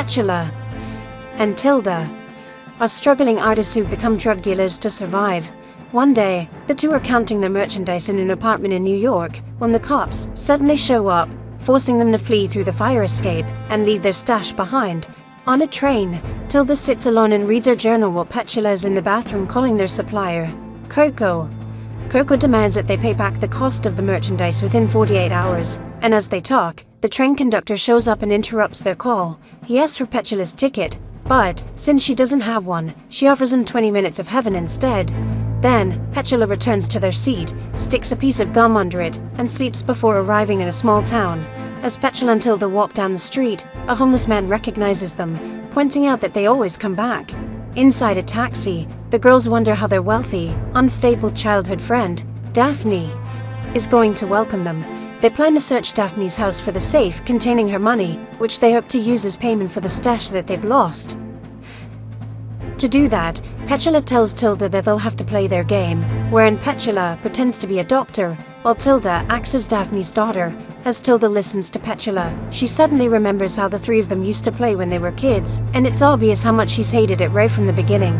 Petula and Tilda are struggling artists who've become drug dealers to survive. One day, the two are counting their merchandise in an apartment in New York when the cops suddenly show up, forcing them to flee through the fire escape and leave their stash behind. On a train, Tilda sits alone and reads her journal while Petula is in the bathroom calling their supplier, Coco. Coco demands that they pay back the cost of the merchandise within 48 hours, and as they talk, the train conductor shows up and interrupts their call. He asks for Petula's ticket, but since she doesn't have one, she offers him 20 minutes of heaven instead. Then, Petula returns to their seat, sticks a piece of gum under it, and sleeps before arriving in a small town. As Petula and Tilda walk down the street, a homeless man recognizes them, pointing out that they always come back. Inside a taxi, the girls wonder how their wealthy, unstable childhood friend, Daphne, is going to welcome them. They plan to search Daphne's house for the safe containing her money, which they hope to use as payment for the stash that they've lost. To do that, Petula tells Tilda that they'll have to play their game, wherein Petula pretends to be a doctor, while Tilda acts as Daphne's daughter. As Tilda listens to Petula, she suddenly remembers how the three of them used to play when they were kids, and it's obvious how much she's hated it right from the beginning.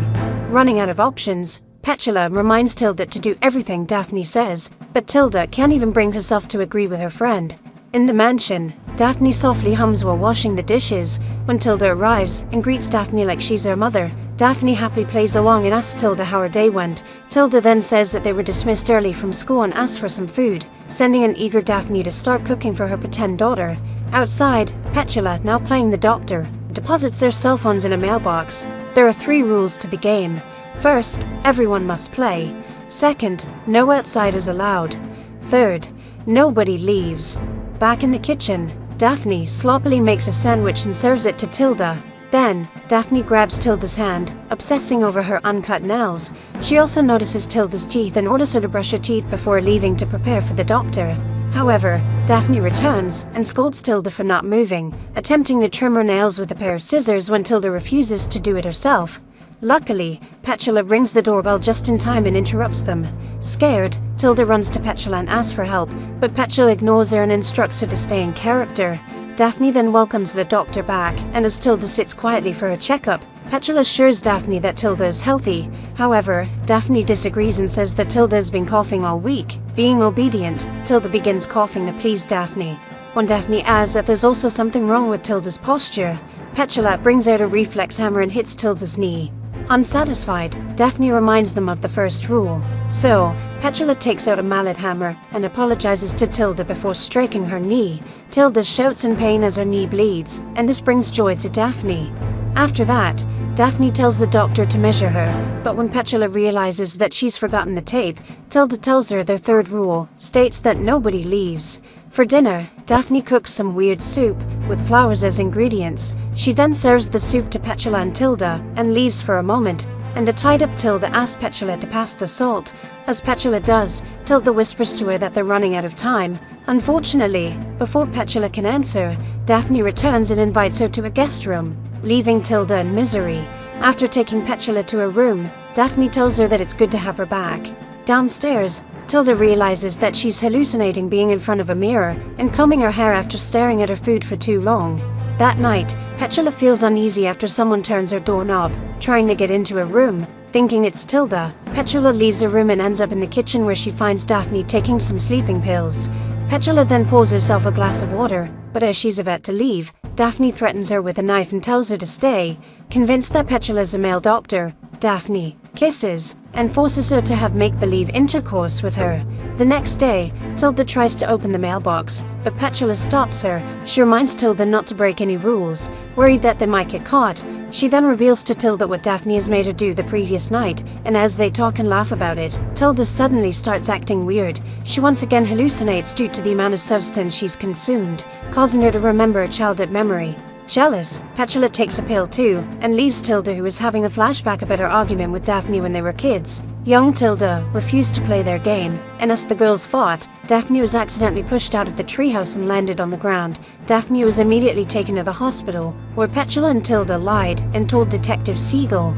Running out of options, Petula reminds Tilda to do everything Daphne says, but Tilda can't even bring herself to agree with her friend. In the mansion, Daphne softly hums while washing the dishes. When Tilda arrives and greets Daphne like she's her mother, Daphne happily plays along and asks Tilda how her day went. Tilda then says that they were dismissed early from school and asks for some food, sending an eager Daphne to start cooking for her pretend daughter. Outside, Petula, now playing the doctor, deposits their cell phones in a mailbox. There are 3 rules to the game. First, everyone must play. Second, no outsiders allowed. Third, nobody leaves. Back in the kitchen, Daphne sloppily makes a sandwich and serves it to Tilda. Then, Daphne grabs Tilda's hand, obsessing over her uncut nails. She also notices Tilda's teeth and orders her to brush her teeth before leaving to prepare for the doctor. However, Daphne returns and scolds Tilda for not moving, attempting to trim her nails with a pair of scissors when Tilda refuses to do it herself. Luckily, Petula rings the doorbell just in time and interrupts them. Scared, Tilda runs to Petula and asks for help, but Petula ignores her and instructs her to stay in character. Daphne then welcomes the doctor back, and as Tilda sits quietly for her checkup, Petula assures Daphne that Tilda is healthy. However, Daphne disagrees and says that Tilda has been coughing all week. Being obedient, Tilda begins coughing to please Daphne. When Daphne adds that there's also something wrong with Tilda's posture, Petula brings out a reflex hammer and hits Tilda's knee. Unsatisfied, Daphne reminds them of the first rule. So, Petula takes out a mallet hammer and apologizes to Tilda before striking her knee. Tilda shouts in pain as her knee bleeds, and this brings joy to Daphne. After that, Daphne tells the doctor to measure her, but when Petula realizes that she's forgotten the tape, Tilda tells her their third rule states that nobody leaves. For dinner, Daphne cooks some weird soup with flowers as ingredients. She then serves the soup to Petula and Tilda and leaves for a moment, and a tied-up Tilda asks Petula to pass the salt. As Petula does, Tilda whispers to her that they're running out of time. Unfortunately, before Petula can answer, Daphne returns and invites her to a guest room, leaving Tilda in misery. After taking Petula to her room, Daphne tells her that it's good to have her back. Downstairs, Tilda realizes that she's hallucinating being in front of a mirror and combing her hair after staring at her food for too long. That night, Petula feels uneasy after someone turns her doorknob, trying to get into her room. Thinking it's Tilda, Petula leaves her room and ends up in the kitchen where she finds Daphne taking some sleeping pills. Petula then pours herself a glass of water, but as she's about to leave, Daphne threatens her with a knife and tells her to stay. Convinced that Petula is a male doctor, Daphne kisses and forces her to have make-believe intercourse with her. The next day, Tilda tries to open the mailbox, but Petula stops her. She reminds Tilda not to break any rules, worried that they might get caught. She then reveals to Tilda what Daphne has made her do the previous night, and as they talk and laugh about it, Tilda suddenly starts acting weird. She once again hallucinates due to the amount of substance she's consumed, causing her to remember a childhood memory. Jealous, Petula takes a pill too, and leaves Tilda, who is having a flashback about her argument with Daphne when they were kids. Young Tilda refused to play their game, and as the girls fought, Daphne was accidentally pushed out of the treehouse and landed on the ground. Daphne was immediately taken to the hospital, where Petula and Tilda lied and told Detective Siegel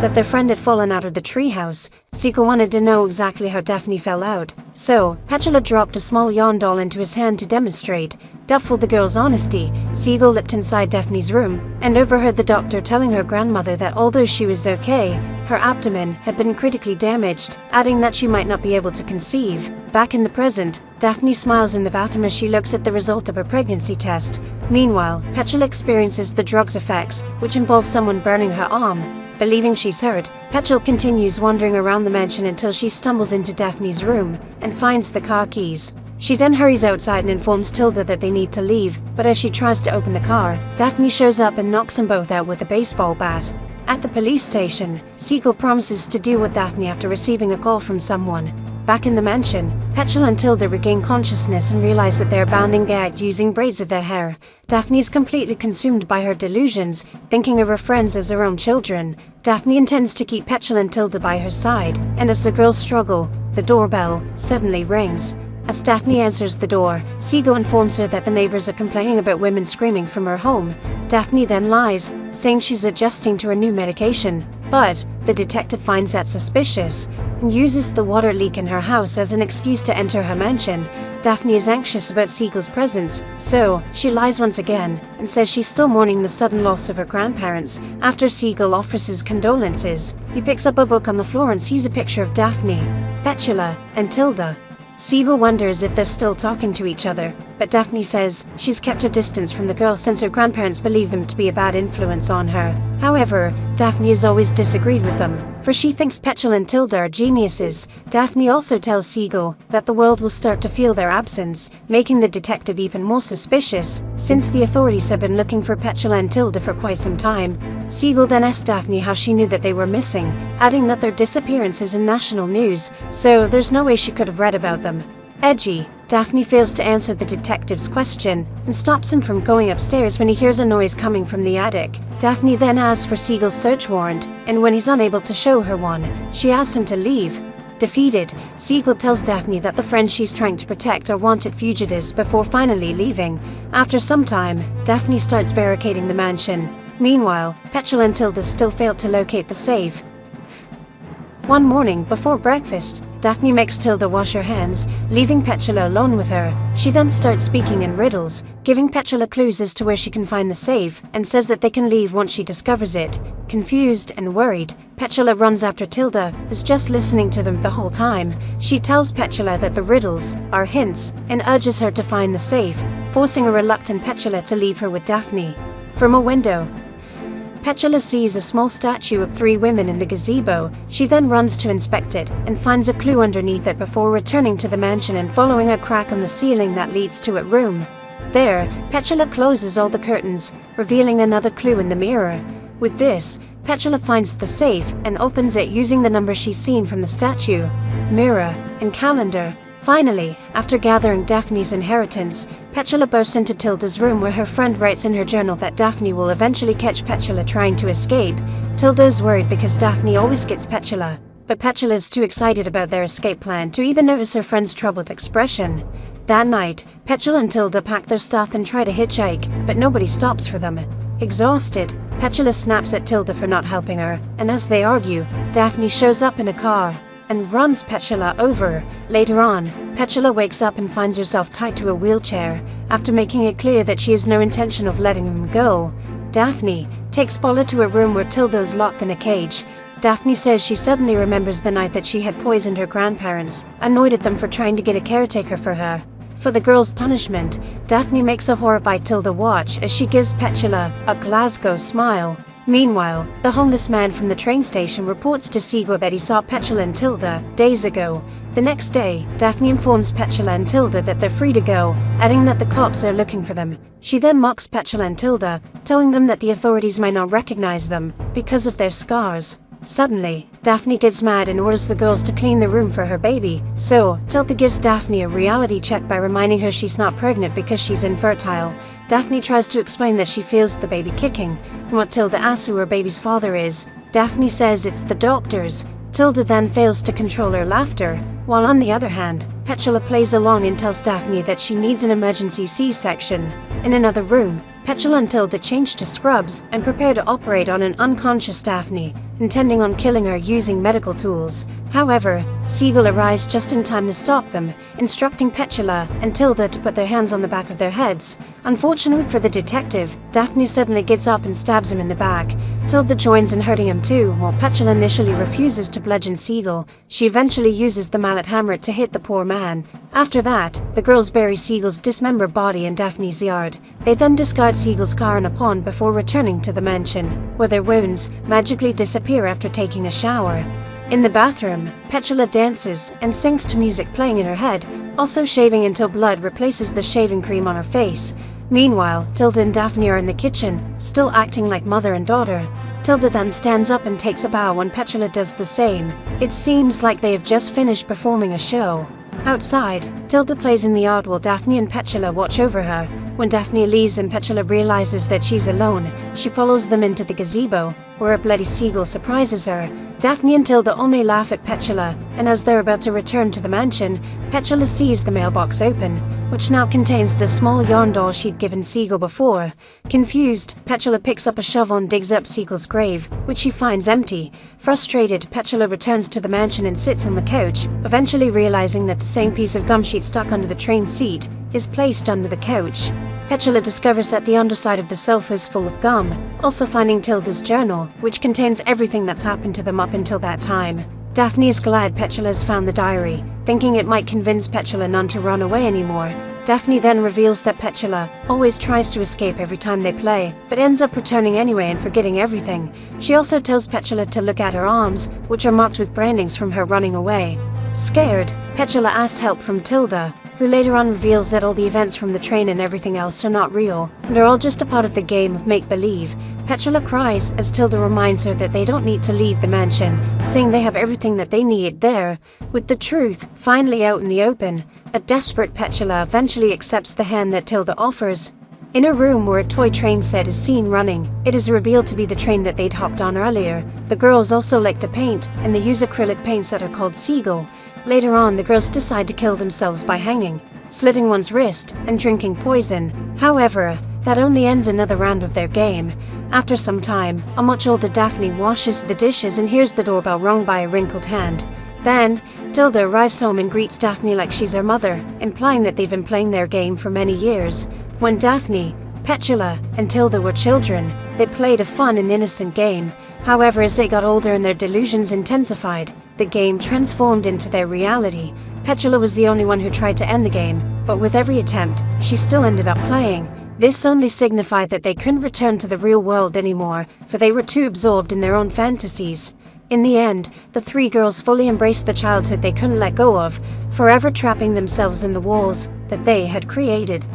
that their friend had fallen out of the treehouse. Siegel wanted to know exactly how Daphne fell out, so Petula dropped a small yarn doll into his hand to demonstrate. Doubtful the girl's honesty, Siegel leapt inside Daphne's room and overheard the doctor telling her grandmother that although she was okay, her abdomen had been critically damaged, adding that she might not be able to conceive. Back in the present, Daphne smiles in the bathroom as she looks at the result of her pregnancy test. Meanwhile, Petula experiences the drug's effects, which involve someone burning her arm. Believing she's hurt, Petula continues wandering around the mansion until she stumbles into Daphne's room and finds the car keys. She then hurries outside and informs Tilda that they need to leave, but as she tries to open the car, Daphne shows up and knocks them both out with a baseball bat. At the police station, Siegel promises to deal with Daphne after receiving a call from someone. Back in the mansion, Petula and Tilda regain consciousness and realize that they are bound and gagged using braids of their hair. Daphne is completely consumed by her delusions, thinking of her friends as her own children. Daphne intends to keep Petula and Tilda by her side, and as the girls struggle, the doorbell suddenly rings. As Daphne answers the door, Siegel informs her that the neighbors are complaining about women screaming from her home. Daphne then lies, saying she's adjusting to her new medication, but the detective finds that suspicious and uses the water leak in her house as an excuse to enter her mansion. Daphne is anxious about Siegel's presence, so she lies once again and says she's still mourning the sudden loss of her grandparents. After Siegel offers his condolences, he picks up a book on the floor and sees a picture of Daphne, Petula, and Tilda. Siegel wonders if they're still talking to each other, but Daphne says she's kept her distance from the girl since her grandparents believe them to be a bad influence on her. However, Daphne has always disagreed with them, for she thinks Petula and Tilda are geniuses. Daphne also tells Siegel that the world will start to feel their absence, making the detective even more suspicious, since the authorities have been looking for Petula and Tilda for quite some time. Siegel then asks Daphne how she knew that they were missing, adding that their disappearance is in national news, so there's no way she could have read about them. Edgy, Daphne fails to answer the detective's question and stops him from going upstairs when he hears a noise coming from the attic. Daphne then asks for Siegel's search warrant, and when he's unable to show her one, she asks him to leave. Defeated, Siegel tells Daphne that the friends she's trying to protect are wanted fugitives before finally leaving. After some time, Daphne starts barricading the mansion. Meanwhile, Petula and Tilda still fail to locate the safe. One morning, before breakfast, Daphne makes Tilda wash her hands, leaving Petula alone with her. She then starts speaking in riddles, giving Petula clues as to where she can find the safe, and says that they can leave once she discovers it. Confused and worried, Petula runs after Tilda, who's just listening to them the whole time. She tells Petula that the riddles are hints, and urges her to find the safe, forcing a reluctant Petula to leave her with Daphne. From a window, Petula sees a small statue of 3 women in the gazebo. She then runs to inspect it and finds a clue underneath it before returning to the mansion and following a crack on the ceiling that leads to a room. There, Petula closes all the curtains, revealing another clue in the mirror. With this, Petula finds the safe and opens it using the number she's seen from the statue, mirror, and calendar. Finally, after gathering Daphne's inheritance, Petula bursts into Tilda's room where her friend writes in her journal that Daphne will eventually catch Petula trying to escape. Tilda is worried because Daphne always gets Petula, but Petula is too excited about their escape plan to even notice her friend's troubled expression. That night, Petula and Tilda pack their stuff and try to hitchhike, but nobody stops for them. Exhausted, Petula snaps at Tilda for not helping her, and as they argue, Daphne shows up in a car and runs Petula over. Later on, Petula wakes up and finds herself tied to a wheelchair, after making it clear that she has no intention of letting him go. Daphne takes Paula to a room where Tilda is locked in a cage. Daphne says she suddenly remembers the night that she had poisoned her grandparents, annoyed at them for trying to get a caretaker for her. For the girl's punishment, Daphne makes a horrified Tilda watch as she gives Petula a Glasgow smile. Meanwhile, the homeless man from the train station reports to Siegel that he saw Petula and Tilda days ago. The next day, Daphne informs Petula and Tilda that they're free to go, adding that the cops are looking for them. She then mocks Petula and Tilda, telling them that the authorities might not recognize them because of their scars. Suddenly, Daphne gets mad and orders the girls to clean the room for her baby, so Tilda gives Daphne a reality check by reminding her she's not pregnant because she's infertile. Daphne tries to explain that she feels the baby kicking, and what Tilda asks who her baby's father is. Daphne says it's the doctors. Tilda then fails to control her laughter, while on the other hand, Petula plays along and tells Daphne that she needs an emergency C-section. In another room, Petula and Tilda change to scrubs and prepare to operate on an unconscious Daphne, intending on killing her using medical tools. However, Siegel arrives just in time to stop them, instructing Petula and Tilda to put their hands on the back of their heads. Unfortunately for the detective, Daphne suddenly gets up and stabs him in the back. Tilda joins in hurting him too, while Petula initially refuses to bludgeon Siegel. She eventually uses the mallet hammer to hit the poor man. After that, the girls bury Siegel's dismembered body in Daphne's yard. They then discard Siegel's car in a pond before returning to the mansion, where their wounds magically disappear after taking a shower. In the bathroom, Petula dances and sings to music playing in her head, also shaving until blood replaces the shaving cream on her face. Meanwhile, Tilda and Daphne are in the kitchen, still acting like mother and daughter. Tilda then stands up and takes a bow when Petula does the same. It seems like they have just finished performing a show. Outside, Tilda plays in the yard while Daphne and Petula watch over her. When Daphne leaves and Petula realizes that she's alone, she follows them into the gazebo, where a bloody Siegel surprises her. Daphne and Tilda only laugh at Petula, and as they're about to return to the mansion, Petula sees the mailbox open, which now contains the small yarn doll she'd given Siegel before. Confused, Petula picks up a shovel and digs up Siegel's grave, which she finds empty. Frustrated, Petula returns to the mansion and sits on the couch, eventually realizing that the same piece of gum she'd stuck under the train seat is placed under the couch. Petula discovers that the underside of the sofa is full of gum, also finding Tilda's journal, which contains everything that's happened to them up until that time. Daphne is glad Petula has found the diary, thinking it might convince Petula not to run away anymore. Daphne then reveals that Petula always tries to escape every time they play, but ends up returning anyway and forgetting everything. She also tells Petula to look at her arms, which are marked with brandings from her running away. Scared, Petula asks help from Tilda, who later on reveals that all the events from the train and everything else are not real, and are all just a part of the game of make-believe. Petula cries as Tilda reminds her that they don't need to leave the mansion, saying they have everything that they need there. With the truth finally out in the open, a desperate Petula eventually accepts the hand that Tilda offers. In a room where a toy train set is seen running, it is revealed to be the train that they'd hopped on earlier. The girls also like to paint, and they use acrylic paints that are called Siegel. Later on, the girls decide to kill themselves by hanging, slitting one's wrist, and drinking poison. However, that only ends another round of their game. After some time, a much older Daphne washes the dishes and hears the doorbell rung by a wrinkled hand. Then, Tilda arrives home and greets Daphne like she's her mother, implying that they've been playing their game for many years. When Daphne, Petula, and Tilda were children, they played a fun and innocent game. However, as they got older and their delusions intensified, the game transformed into their reality. Petula was the only one who tried to end the game, but with every attempt, she still ended up playing. This only signified that they couldn't return to the real world anymore, for they were too absorbed in their own fantasies. In the end, the three girls fully embraced the childhood they couldn't let go of, forever trapping themselves in the walls that they had created.